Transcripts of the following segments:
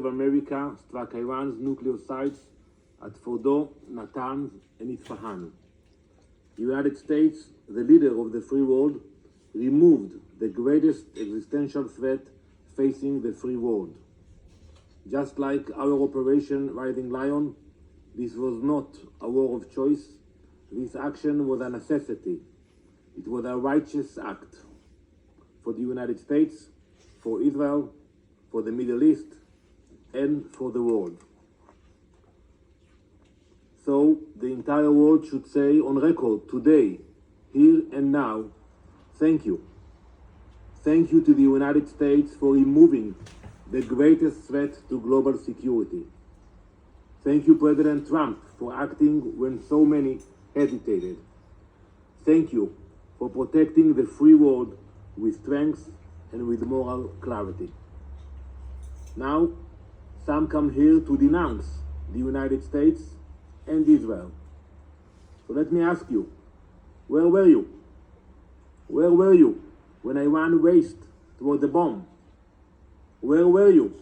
of America struck Iran's nuclear sites at Fordo, Natanz, and Isfahan. The United States, the leader of the free world, removed the greatest existential threat facing the free world. Just like our Operation Rising Lion, this was not a war of choice. This action was a necessity. It was a righteous act for the United States, for Israel, for the Middle East, and for the world. So the entire world should say on record today, here and now, thank you. Thank you to the United States for removing the greatest threat to global security. Thank you, President Trump, for acting when so many hesitated. Thank you for protecting the free world with strength and with moral clarity. Now, some come here to denounce the United States and Israel. So let me ask you, where were you? Where were you when Iran raced toward the bomb? Where were you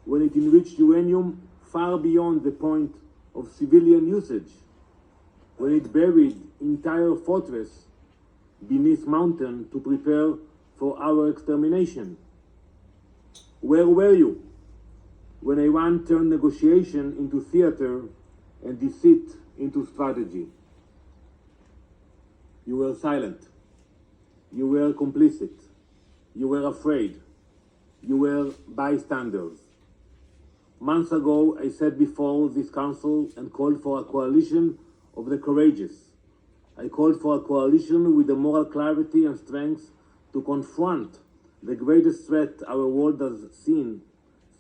when it enriched uranium far beyond the point of civilian usage? When it buried entire fortress beneath mountain to prepare for our extermination? Where were you when Iran turned negotiation into theater and deceit into strategy? You were silent. You were complicit. You were afraid. You were bystanders. Months ago, I sat before this council and called for a coalition of the courageous. I called for a coalition with the moral clarity and strength to confront the greatest threat our world has seen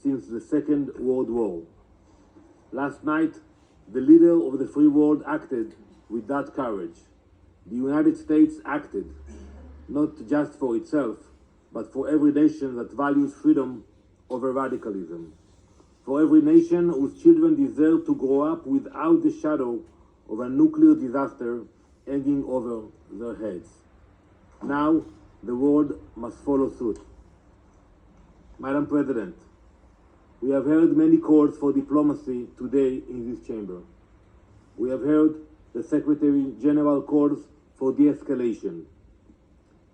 since the Second World War. Last night, the leader of the free world acted with that courage. The United States acted, not just for itself, but for every nation that values freedom over radicalism. For every nation whose children deserve to grow up without the shadow of a nuclear disaster hanging over their heads. Now, the world must follow suit. Madam President, we have heard many calls for diplomacy today in this chamber. We have heard the Secretary General calls for de-escalation.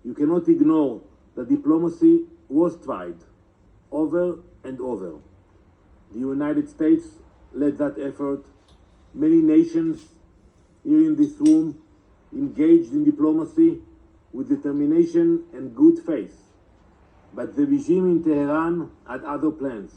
You cannot ignore that diplomacy was tried over and over. The United States led that effort. Many nations here in this room engaged in diplomacy with determination and good faith. But the regime in Tehran had other plans.